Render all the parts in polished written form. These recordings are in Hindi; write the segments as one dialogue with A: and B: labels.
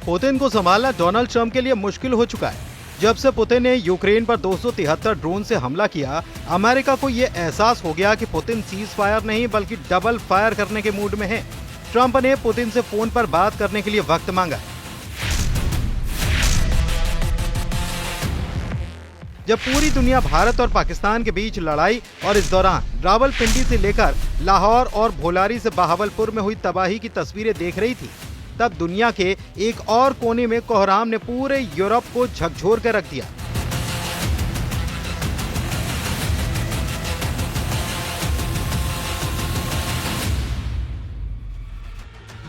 A: पुतिन को संभालना डोनाल्ड ट्रंप के लिए मुश्किल हो चुका है। जब से पुतिन ने यूक्रेन पर 273 ड्रोन से हमला किया, अमेरिका को ये एहसास हो गया कि पुतिन सीज फायर नहीं बल्कि डबल फायर करने के मूड में है। ट्रंप ने पुतिन से फोन पर बात करने के लिए वक्त मांगा। जब पूरी दुनिया भारत और पाकिस्तान के बीच लड़ाई और इस दौरान रावलपिंडी से लेकर लाहौर और भोलारी से बहावलपुर में हुई तबाही की तस्वीरें देख रही थी, तब दुनिया के एक और कोने में कोहराम ने पूरे यूरोप को झकझोर कर रख दिया।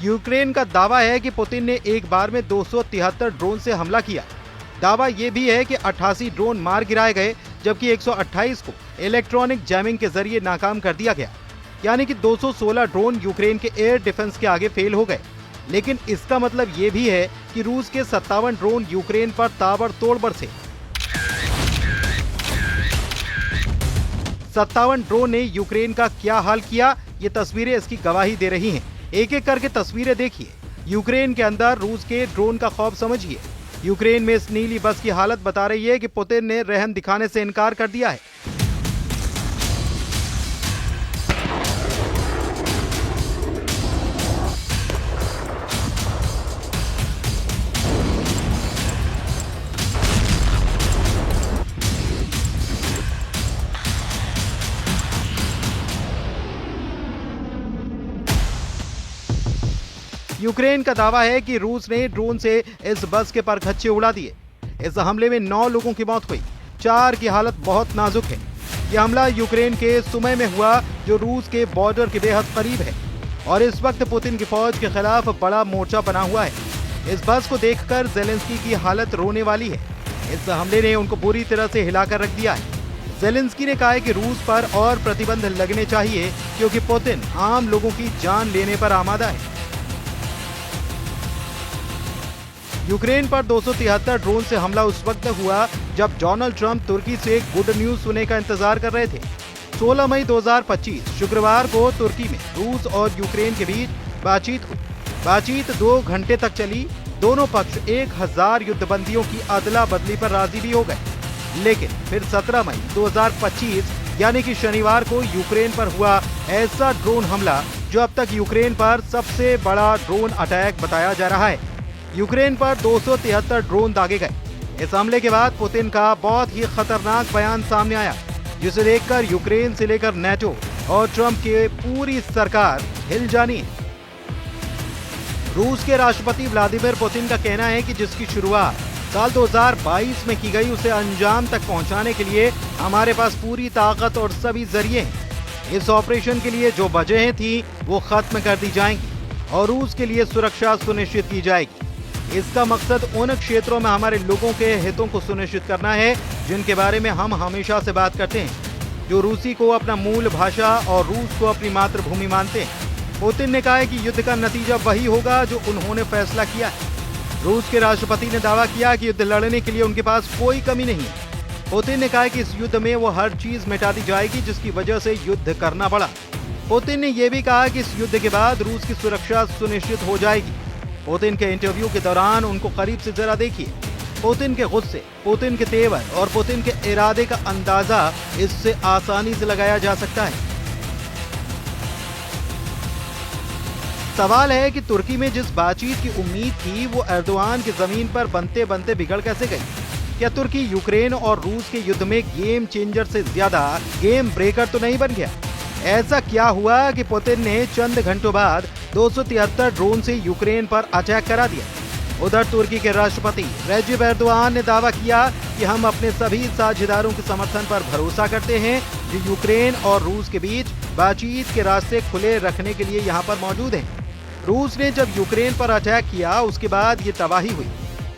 A: यूक्रेन का दावा है कि पुतिन ने एक बार में 273 ड्रोन से हमला किया। दावा यह भी है कि 88 ड्रोन मार गिराए गए, जबकि 128 को इलेक्ट्रॉनिक जैमिंग के जरिए नाकाम कर दिया गया। यानी कि 216 ड्रोन यूक्रेन के एयर डिफेंस के आगे फेल हो गए। लेकिन इसका मतलब ये भी है कि रूस के 57 ड्रोन यूक्रेन पर ताबड़तोड़ बरसे। 57 ड्रोन ने यूक्रेन का क्या हाल किया, ये तस्वीरें इसकी गवाही दे रही हैं। एक एक करके तस्वीरें देखिए। यूक्रेन के अंदर रूस के ड्रोन का खौफ समझिए। यूक्रेन में इस नीली बस की हालत बता रही है कि पुतिन ने रहम दिखाने से इनकार कर दिया है। यूक्रेन का दावा है कि रूस ने ड्रोन से इस बस के परखच्चे उड़ा दिए। इस हमले में 9 लोगों की मौत हुई, 4 की हालत बहुत नाजुक है। यह हमला यूक्रेन के सुमे में हुआ, जो रूस के बॉर्डर के बेहद करीब है और इस वक्त पुतिन की फौज के खिलाफ बड़ा मोर्चा बना हुआ है। इस बस को देखकर जेलेंस्की की हालत रोने वाली है। इस हमले ने उनको बुरी तरह से हिलाकर रख दिया है। जेलेंस्की ने कहा है कि रूस पर और प्रतिबंध लगने चाहिए, क्योंकि पुतिन आम लोगों की जान लेने पर आमादा है। यूक्रेन पर 273 ड्रोन से हमला उस वक्त हुआ जब डोनाल्ड ट्रंप तुर्की से गुड न्यूज सुनने का इंतजार कर रहे थे। 16 मई 2025 शुक्रवार को तुर्की में रूस और यूक्रेन के बीच बातचीत हुई। बातचीत 2 घंटे तक चली। दोनों पक्ष 1000 युद्धबंदियों की अदला बदली पर राजी भी हो गए। लेकिन फिर 17 मई 2025 यानी कि शनिवार को यूक्रेन पर हुआ ऐसा ड्रोन हमला जो अब तक यूक्रेन पर सबसे बड़ा ड्रोन अटैक बताया जा रहा है। यूक्रेन पर 273 ड्रोन दागे गए। इस हमले के बाद पुतिन का बहुत ही खतरनाक बयान सामने आया, जिसे देखकर यूक्रेन से लेकर नेटो और ट्रंप की पूरी सरकार हिल जानी है। रूस के राष्ट्रपति व्लादिमीर पुतिन का कहना है कि जिसकी शुरुआत साल 2022 में की गई, उसे अंजाम तक पहुंचाने के लिए हमारे पास पूरी ताकत और सभी जरिए हैं। इस ऑपरेशन के लिए जो वजहें थी वो खत्म कर दी जाएंगी और रूस के लिए सुरक्षा सुनिश्चित की जाएगी। इसका मकसद उन क्षेत्रों में हमारे लोगों के हितों को सुनिश्चित करना है जिनके बारे में हम हमेशा से बात करते हैं, जो रूसी को अपना मूल भाषा और रूस को अपनी मातृभूमि मानते हैं। पुतिन ने कहा है कि युद्ध का नतीजा वही होगा जो उन्होंने फैसला किया है। रूस के राष्ट्रपति ने दावा किया कि युद्ध लड़ने के लिए उनके पास कोई कमी नहीं है। पुतिन ने कहा कि इस युद्ध में वो हर चीज मिटा दी जाएगी जिसकी वजह से युद्ध करना पड़ा। पुतिन ने यह भी कहा कि इस युद्ध के बाद रूस की सुरक्षा सुनिश्चित हो जाएगी। पुतिन के इंटरव्यू के दौरान उनको करीब से जरा देखिए। पुतिन के गुस्से, पुतिन के तेवर और पुतिन के इरादे का अंदाजा इससे आसानी से लगाया जा सकता है। सवाल है कि तुर्की में जिस बातचीत की उम्मीद थी वो एर्दोआन की जमीन पर बनते बनते बिगड़ कैसे गई? क्या तुर्की यूक्रेन और रूस के युद्ध में गेम चेंजर से ज्यादा गेम ब्रेकर तो नहीं बन गया? ऐसा क्या हुआ कि पुतिन ने चंद घंटों बाद 273 ड्रोन से यूक्रेन पर अटैक करा दिया? उधर तुर्की के राष्ट्रपति रेजिब एर्दोआन ने दावा किया कि हम अपने सभी साझेदारों के समर्थन पर भरोसा करते हैं जो यूक्रेन और रूस के बीच बातचीत के रास्ते खुले रखने के लिए यहाँ पर मौजूद हैं। रूस ने जब यूक्रेन पर अटैक किया उसके बाद ये तबाही हुई।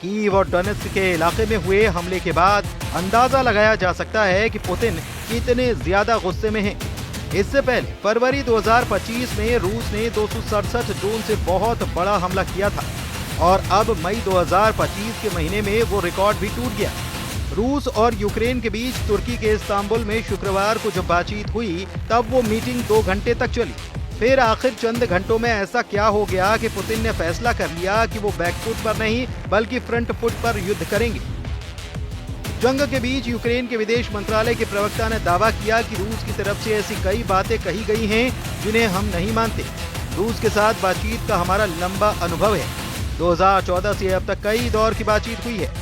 A: कीव और डोनेत्स्क के इलाके में हुए हमले के बाद अंदाजा लगाया जा सकता है कि पुतिन कितने ज्यादा गुस्से में हैं। इससे पहले फरवरी 2025 में रूस ने 267 ड्रोन से बहुत बड़ा हमला किया था और अब मई 2025 के महीने में वो रिकॉर्ड भी टूट गया। रूस और यूक्रेन के बीच तुर्की के इस्तांबुल में शुक्रवार को जब बातचीत हुई तब वो मीटिंग 2 घंटे तक चली। फिर आखिर चंद घंटों में ऐसा क्या हो गया कि पुतिन ने फैसला कर लिया कि वो बैकफुट पर नहीं बल्कि फ्रंट फुट पर युद्ध करेंगे। जंग के बीच यूक्रेन के विदेश मंत्रालय के प्रवक्ता ने दावा किया कि रूस की तरफ से ऐसी कई बातें कही गई हैं जिन्हें हम नहीं मानते। रूस के साथ बातचीत का हमारा लंबा अनुभव है। 2014 से अब तक कई दौर की बातचीत हुई है।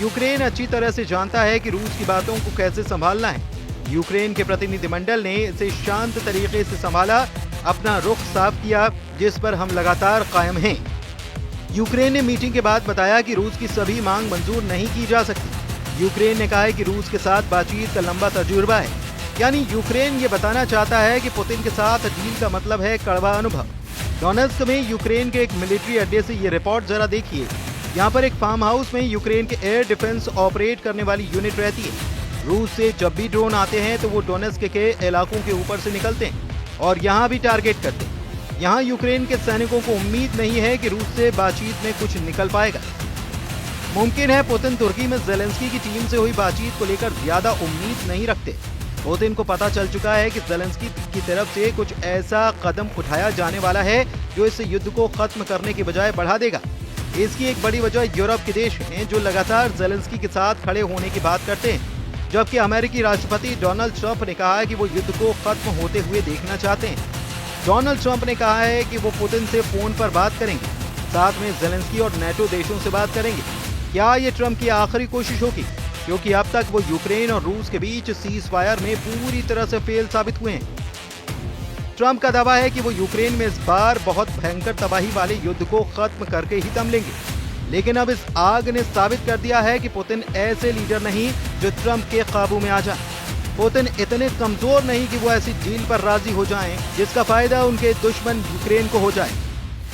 A: यूक्रेन अच्छी तरह से जानता है कि रूस की बातों को कैसे संभालना है। यूक्रेन के प्रतिनिधिमंडल ने इसे शांत तरीके से संभाला, अपना रुख साफ किया, जिस पर हम लगातार कायम हैं। यूक्रेन ने मीटिंग के बाद बताया कि रूस की सभी मांग मंजूर नहीं की जा सकती। यूक्रेन ने कहा है कि रूस के साथ बातचीत का लंबा तजुर्बा है, यानी यूक्रेन ये बताना चाहता है कि पुतिन के साथ डील का मतलब है कड़वा अनुभव। डोनेत्स्क में यूक्रेन के एक मिलिट्री अड्डे से ये रिपोर्ट जरा देखिए। यहाँ पर एक फार्म हाउस में यूक्रेन के एयर डिफेंस ऑपरेट करने वाली यूनिट रहती है। रूस से जब भी ड्रोन आते हैं तो वो डोनेत्स्क के इलाकों के ऊपर से निकलते हैं और यहाँ भी टारगेट करते हैं। यहाँ यूक्रेन के सैनिकों को उम्मीद नहीं है कि रूस से बातचीत में कुछ निकल पाएगा। मुमकिन है पुतिन तुर्की में ज़ेलेंस्की की टीम से हुई बातचीत को लेकर ज्यादा उम्मीद नहीं रखते। पुतिन को पता चल चुका है कि ज़ेलेंस्की की तरफ से कुछ ऐसा कदम उठाया जाने वाला है जो इस युद्ध को खत्म करने की बजाय बढ़ा देगा। इसकी एक बड़ी वजह यूरोप के देश हैं जो लगातार ज़ेलेंस्की के साथ खड़े होने की बात करते हैं, जबकि अमेरिकी राष्ट्रपति डोनाल्ड ट्रंप ने कहा है कि वो युद्ध को खत्म होते हुए देखना चाहते हैं। डोनाल्ड ट्रंप ने कहा है कि वो पुतिन से फोन पर बात करेंगे, साथ में ज़ेलेंस्की और नेटो देशों से बात करेंगे। क्या ये ट्रंप की आखिरी कोशिश होगी, क्योंकि अब तक वो यूक्रेन और रूस के बीच सीज फायर में पूरी तरह से फेल साबित हुए हैं। ट्रंप का दावा है कि वो यूक्रेन में इस बार बहुत भयंकर तबाही वाले युद्ध को खत्म करके ही दम लेंगे, लेकिन अब इस आग ने साबित कर दिया है कि पुतिन ऐसे लीडर नहीं जो ट्रंप के काबू में आ जाए। पुतिन इतने कमजोर नहीं कि वो ऐसी डील पर राजी हो जाएं जिसका फायदा उनके दुश्मन यूक्रेन को हो जाए।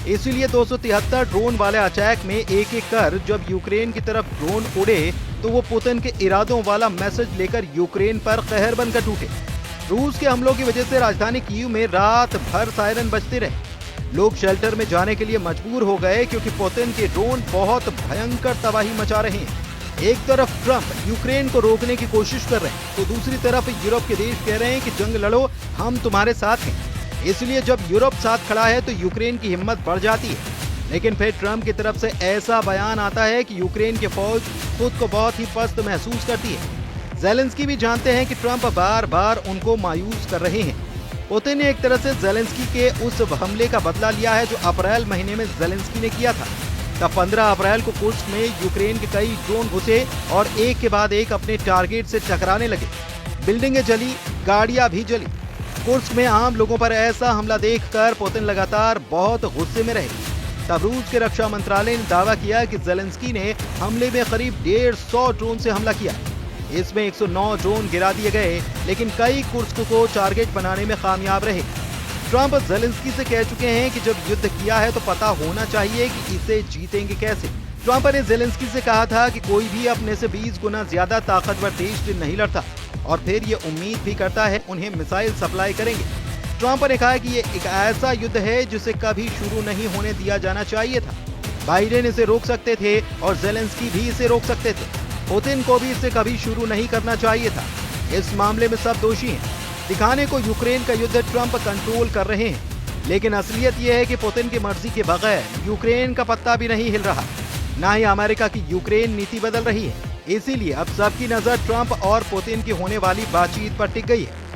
A: इसलिए 273 ड्रोन वाले अटैक में एक एक कर जब यूक्रेन की तरफ ड्रोन उड़े तो वो पुतिन के इरादों वाला मैसेज लेकर यूक्रेन पर कहर बनकर टूटे। रूस के हमलों की वजह से राजधानी कीव में रात भर सायरन बजते रहे। लोग शेल्टर में जाने के लिए मजबूर हो गए क्योंकि पुतिन के ड्रोन बहुत भयंकर तबाही मचा रहे हैं। एक तरफ ट्रंप यूक्रेन को रोकने की कोशिश कर रहे हैं तो दूसरी तरफ यूरोप के देश कह रहे हैं कि जंग लड़ो, हम तुम्हारे साथ हैं। इसलिए जब यूरोप साथ खड़ा है तो यूक्रेन की हिम्मत बढ़ जाती है। लेकिन फिर ट्रंप की तरफ से ऐसा बयान आता है कि यूक्रेन की फौज खुद को बहुत ही पस्त महसूस करती है। ज़ेलेंस्की भी जानते हैं कि ट्रंप बार बार उनको मायूस कर रहे हैं। पुतिन ने एक तरह से ज़ेलेंस्की के उस हमले का बदला लिया है जो अप्रैल महीने में ज़ेलेंस्की ने किया था। तब 15 अप्रैल को कुर्स्क में यूक्रेन के कई ड्रोन घुसे और एक के बाद एक अपने टारगेट से टकराने लगे। बिल्डिंगें जली, गाड़ियां भी जली। कुर्स्क में आम लोगों पर ऐसा हमला देखकर पुतिन लगातार बहुत गुस्से में रहे। तब रूस के रक्षा मंत्रालय ने दावा किया कि ज़ेलेंस्की ने हमले में करीब 150 ड्रोन से हमला किया। इसमें 109 ड्रोन गिरा दिए गए, लेकिन कई कुर्स्क को टारगेट बनाने में कामयाब रहे। ट्रंप ज़ेलेंस्की से कह चुके हैं कि जब युद्ध किया है तो पता होना चाहिए कि इसे जीतेंगे कैसे। ट्रंप ने ज़ेलेंस्की से कहा था कि कोई भी अपने से 20 गुना ज्यादा ताकतवर देश से नहीं लड़ता और फिर ये उम्मीद भी करता है उन्हें मिसाइल सप्लाई करेंगे। ट्रंप ने कहा कि ये एक ऐसा युद्ध है जिसे कभी शुरू नहीं होने दिया जाना चाहिए था। बाइडेन इसे रोक सकते थे और ज़ेलेंस्की भी इसे रोक सकते थे। पुतिन को भी इसे कभी शुरू नहीं करना चाहिए था। इस मामले में सब दोषी हैं। दिखाने को यूक्रेन का युद्ध ट्रंप कंट्रोल कर रहे हैं, लेकिन असलियत यह है कि पुतिन की मर्जी के बगैर यूक्रेन का पत्ता भी नहीं हिल रहा। न ही अमेरिका की यूक्रेन नीति बदल रही है। इसीलिए अब सबकी नजर ट्रंप और पुतिन की होने वाली बातचीत पर टिक गई है।